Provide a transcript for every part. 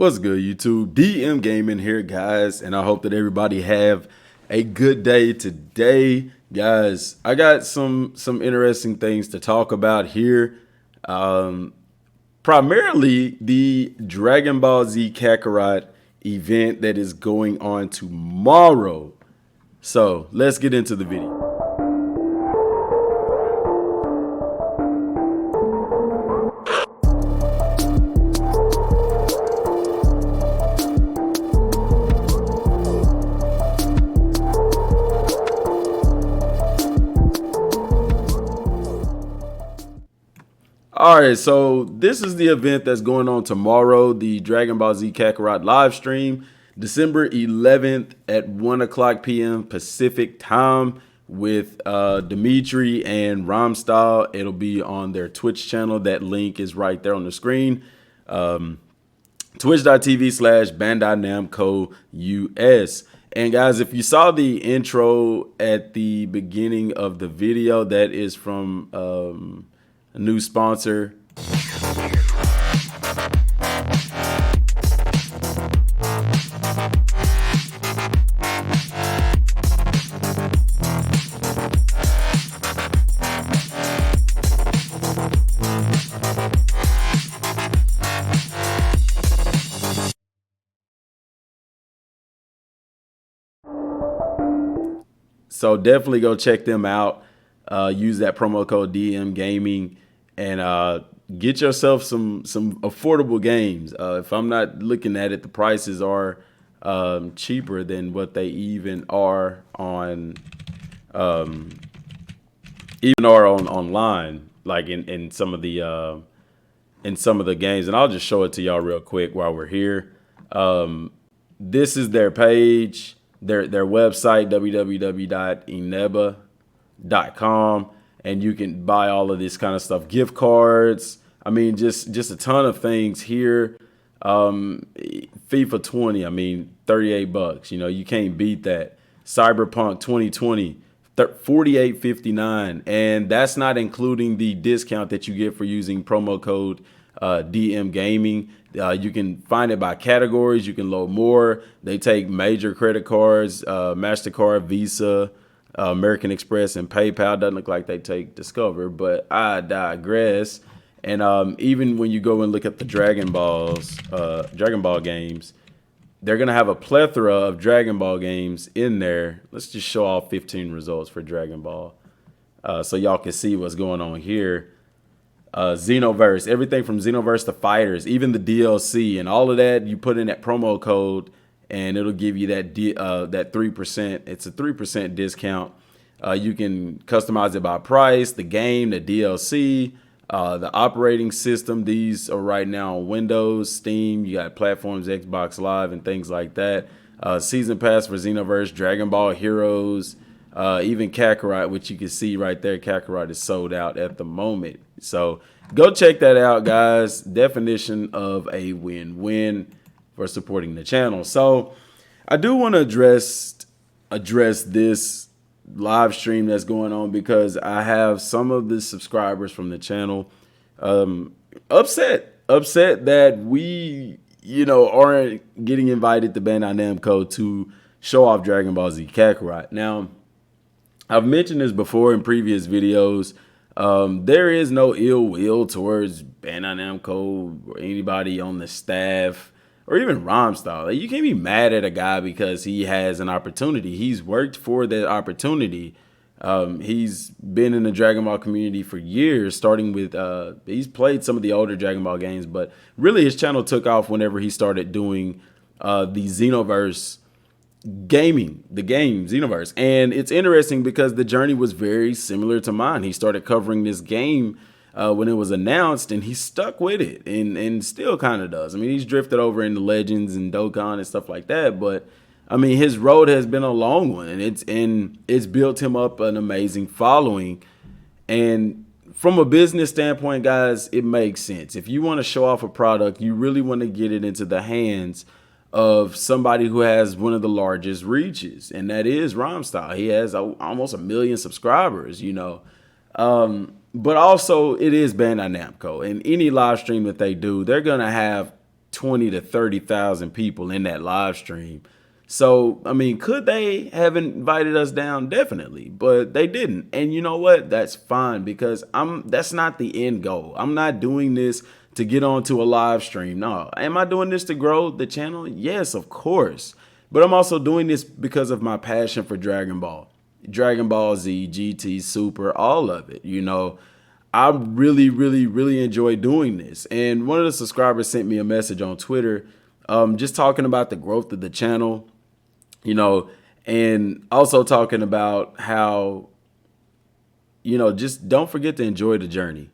What's good, YouTube? Dmgaming here, guys, and I hope that everybody have a good day today, guys. I got some interesting things to talk about here. Primarily the Dragon Ball Z Kakarot event that is going on tomorrow. So let's get into the video. All right, so this is the event that's going on tomorrow, the Dragon Ball Z Kakarot live stream, December 11th at 1 o'clock p.m. Pacific time with Dimitri and Rhymestyle. It'll be on their Twitch channel. That link is right there on the screen. Twitch.tv/Bandai Namco US. And guys, if you saw the intro at the beginning of the video, that is from a new sponsor. So definitely go check them out. Use that promo code Dmgaming and get yourself some affordable games. If I'm not looking at it, the prices are cheaper than what they even are on online, like in some of the games. And I'll just show it to y'all real quick while we're here. This is their page, their website, www.dmgaming.com. And you can buy all of this kind of stuff, gift cards. I mean, just a ton of things here. FIFA 20, I mean, $38. You know, you can't beat that. Cyberpunk 2020, $48.59, and that's not including the discount that you get for using promo code Dmgaming. You can find it by categories. You can load more. They take major credit cards, MasterCard, Visa, American Express, and PayPal. Doesn't look like they take Discover, but I digress. And even when you go and look at the Dragon Ball games, they're gonna have a plethora of Dragon Ball games in there. Let's just show all 15 results for Dragon Ball, so y'all can see what's going on here. Xenoverse, everything from Xenoverse to Fighters, even the DLC and all of that. You put in that promo code, and it'll give you that 3%. It's a 3% discount. You can customize it by price, the game, the DLC, the operating system. These are right now on Windows, Steam. You got platforms, Xbox Live, and things like that. Season pass for Xenoverse, Dragon Ball Heroes, even Kakarot, which you can see right there. Kakarot is sold out at the moment. So go check that out, guys. Definition of a win-win for supporting the channel. So I do want to address this live stream that's going on, because I have some of the subscribers from the channel upset that we aren't getting invited to Bandai Namco to show off Dragon Ball Z Kakarot. Now, I've mentioned this before in previous videos. There is no ill will towards Bandai Namco or anybody on the staff or even Rhymestyle. You can't be mad at a guy because he has an opportunity. He's worked for that opportunity. He's been in the Dragon Ball community for years, starting with he's played some of the older Dragon Ball games, but really his channel took off whenever he started doing the Xenoverse gaming, the game Xenoverse. And it's interesting because the journey was very similar to mine. He started covering this game when it was announced, and he stuck with it and still kind of does. I mean, he's drifted over into Legends and Dokkan and stuff like that, but I mean, his road has been a long one, and it's built him up an amazing following. And from a business standpoint, guys, it makes sense. If you want to show off a product, you really want to get it into the hands of somebody who has one of the largest reaches, and that is Rhymestyle. He has almost 1 million subscribers, but also it is Bandai Namco, and any live stream that they do, they're gonna have 20 to 30,000 people in that live stream. So, I mean, could they have invited us down? Definitely, but they didn't. And you know what? That's fine, because that's not the end goal. I'm not doing this to get onto a live stream. No. Am I doing this to grow the channel? Yes, of course. But I'm also doing this because of my passion for Dragon Ball. Dragon Ball Z, GT, Super, all of it. You know, I really, really, really enjoy doing this. And one of the subscribers sent me a message on Twitter, just talking about the growth of the channel, you know, and also talking about how, you know, just don't forget to enjoy the journey.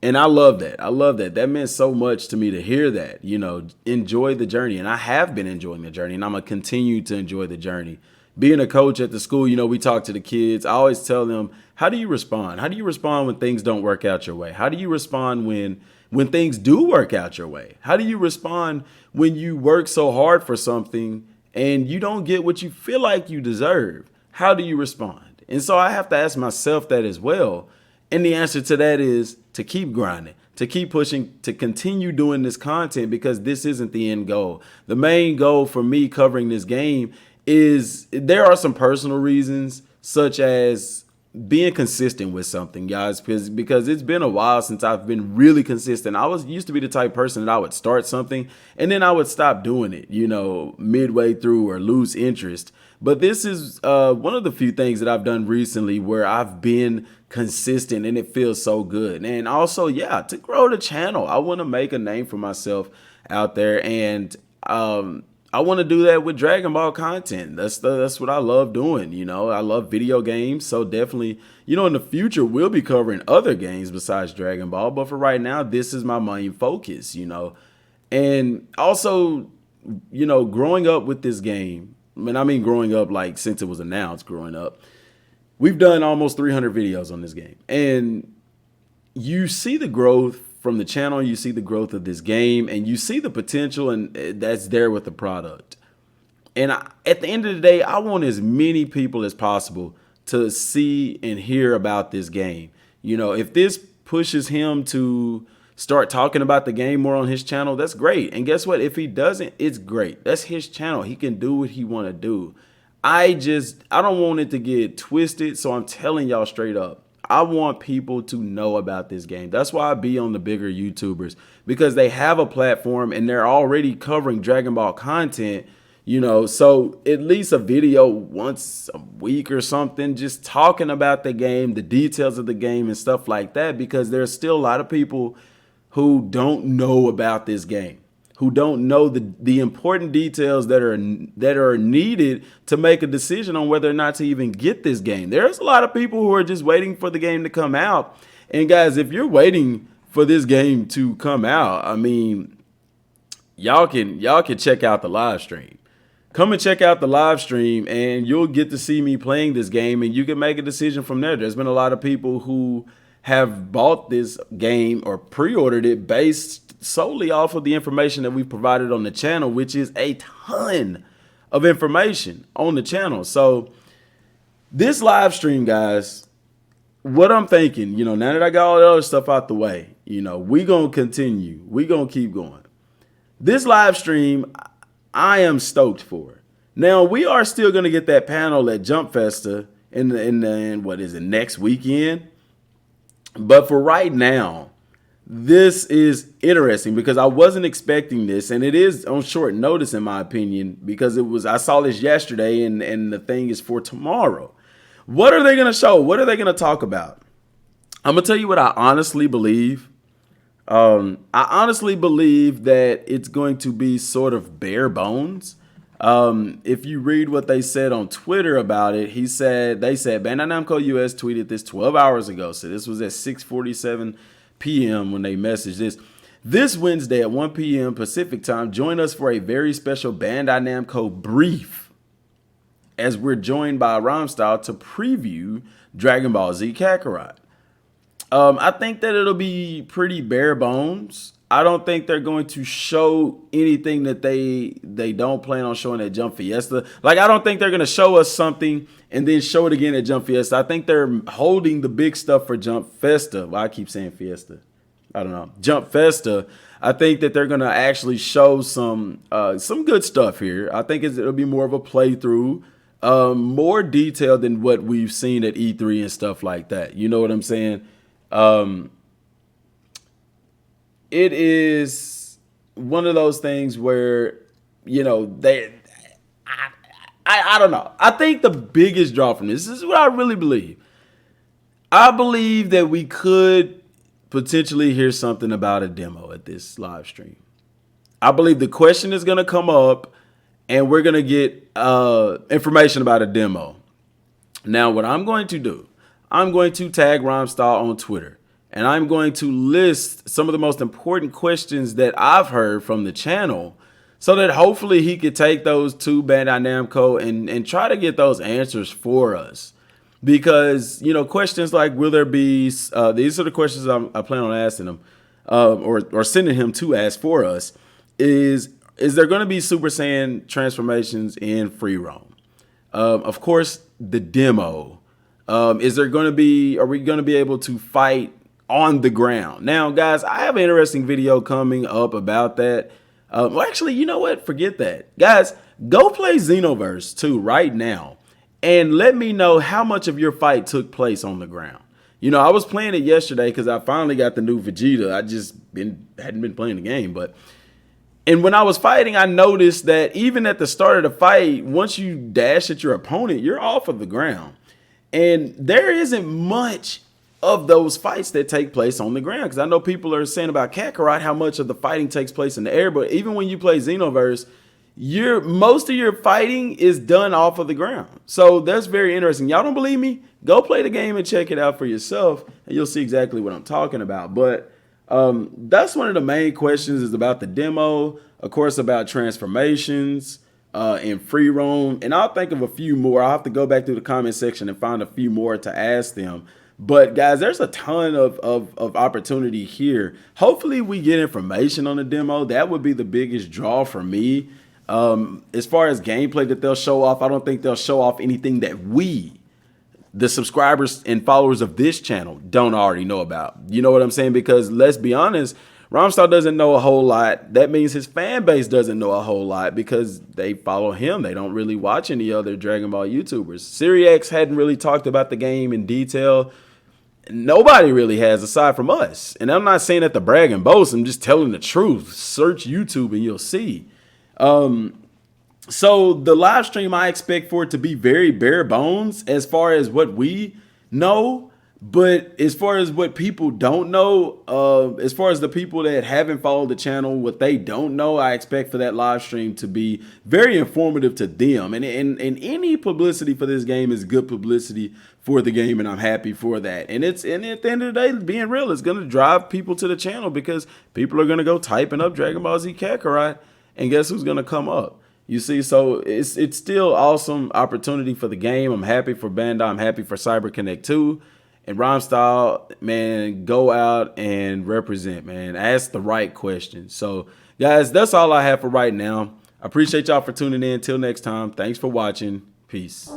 And I love that. I love that. That meant so much to me to hear that, you know, enjoy the journey. And I have been enjoying the journey, and I'm going to continue to enjoy the journey. Being a coach at the school, you know, we talk to the kids. I always tell them, how do you respond? How do you respond when things don't work out your way? How do you respond when things do work out your way? How do you respond when you work so hard for something and you don't get what you feel like you deserve? How do you respond? And so I have to ask myself that as well. And the answer to that is to keep grinding, to keep pushing, to continue doing this content, because this isn't the end goal. The main goal for me covering this game is, there are some personal reasons, such as being consistent with something, guys, because it's been a while since I've been really consistent. I used to be the type of person that I would start something and then I would stop doing it, you know, midway through, or lose interest. But this is one of the few things that I've done recently where I've been consistent, and it feels so good. And also, yeah, to grow the channel, I want to make a name for myself out there, and I want to do that with Dragon Ball content. That's what I love doing. You know, I love video games. So definitely, you know, in the future, we'll be covering other games besides Dragon Ball. But for right now, this is my main focus, you know. And also, you know, growing up with this game, I mean growing up, like, since it was announced, growing up, we've done almost 300 videos on this game. And you see the growth from the channel, you see the growth of this game, and you see the potential, and that's there with the product. And at the end of the day, I want as many people as possible to see and hear about this game. You know, if this pushes him to start talking about the game more on his channel, that's great. And guess what? If he doesn't, it's great. That's his channel. He can do what he want to do. I don't want it to get twisted, so I'm telling y'all straight up, I want people to know about this game. That's why I be on the bigger YouTubers, because they have a platform and they're already covering Dragon Ball content, you know, so at least a video once a week or something, just talking about the game, the details of the game and stuff like that, because there's still a lot of people who don't know about this game, who don't know the important details that are needed to make a decision on whether or not to even get this game. There's a lot of people who are just waiting for the game to come out. And guys, if you're waiting for this game to come out, I mean, y'all can check out the live stream. Come and check out the live stream, and you'll get to see me playing this game, and you can make a decision from there. There's been a lot of people who have bought this game or pre-ordered it based solely off of the information that we've provided on the channel, which is a ton of information on the channel. So this live stream, guys, what I'm thinking, you know, now that I got all the other stuff out the way, you know, we gonna continue. We gonna keep going. This live stream, I am stoked for. Now, we are still gonna get that panel at Jump Festa in what is it, next weekend? But for right now, this is interesting because I wasn't expecting this, and it is on short notice in my opinion, because I saw this yesterday, and the thing is for tomorrow. What are they going to show? What are they going to talk about? I'm going to tell you what I honestly believe. I honestly believe that it's going to be sort of bare bones. If you read what they said on Twitter about it, they said Bandai Namco US tweeted this 12 hours ago. So this was at 6:47 p.m. when they messaged this. This Wednesday at 1 p.m. Pacific time, join us for a very special Bandai Namco brief, as we're joined by Rhymestyle to preview Dragon Ball Z Kakarot. I think that it'll be pretty bare bones. I don't think they're going to show anything that they don't plan on showing at Jump Fiesta. Like, I don't think they're going to show us something and then show it again at Jump Fiesta. I think they're holding the big stuff for Jump Festa. Well, I keep saying Fiesta. I don't know, Jump Festa, I think that they're gonna actually show some good stuff here. I think it'll be more of a playthrough, more detailed than what we've seen at E3 and stuff like that. You know what I'm saying? It is one of those things where, you know, I don't know. I think the biggest draw from this is what I really believe. I believe that we could potentially hear something about a demo at this live stream. I believe the question is going to come up and we're going to get information about a demo. Now, what I'm going to do, I'm going to tag Rhymestyle on Twitter and I'm going to list some of the most important questions that I've heard from the channel so that hopefully he could take those to Bandai Namco and try to get those answers for us. Because, you know, questions like, will there be, these are the questions I plan on asking him, or sending him to ask for us, is there going to be Super Saiyan transformations in free roam? Of course, the demo. Is there going to be, are we going to be able to fight on the ground? Now, guys, I have an interesting video coming up about that. Well, actually, you know what? Forget that. Guys, go play Xenoverse 2 right now. And let me know how much of your fight took place on the ground. You know, I was playing it yesterday because I finally got the new Vegeta. I just hadn't been playing the game. And when I was fighting, I noticed that even at the start of the fight, once you dash at your opponent, you're off of the ground. And there isn't much of those fights that take place on the ground. Because I know people are saying about Kakarot how much of the fighting takes place in the air. But even when you play Xenoverse, most of your fighting is done off of the ground. So that's very interesting. Y'all don't believe me? Go play the game and check it out for yourself, and you'll see exactly what I'm talking about. But that's one of the main questions, is about the demo, of course, about transformations in free roam. And I'll think of a few more. I'll have to go back through the comment section and find a few more to ask them. But guys, there's a ton of opportunity here. Hopefully we get information on the demo. That would be the biggest draw for me. As far as gameplay that they'll show off, I don't think they'll show off anything that we, the subscribers and followers of this channel, don't already know about. You know what I'm saying? Because let's be honest, Rhymestyle doesn't know a whole lot. That means his fan base doesn't know a whole lot because they follow him. They don't really watch any other Dragon Ball YouTubers. SiriX hadn't really talked about the game in detail. Nobody really has, aside from us. And I'm not saying that to brag and boast. I'm just telling the truth. Search YouTube and you'll see. So the live stream, I expect for it to be very bare bones as far as what we know, but as far as what people don't know, as far as the people that haven't followed the channel, what they don't know, I expect for that live stream to be very informative to them. And any publicity for this game is good publicity for the game, and I'm happy for that. And at the end of the day, being real, it's going to drive people to the channel because people are going to go typing up Dragon Ball Z Kakarot. And guess who's going to come up? You see, so it's still awesome opportunity for the game. I'm happy for Bandai. I'm happy for CyberConnect 2. And Rhymestyle, man, go out and represent, man. Ask the right questions. So, guys, that's all I have for right now. I appreciate y'all for tuning in. Till next time, thanks for watching. Peace.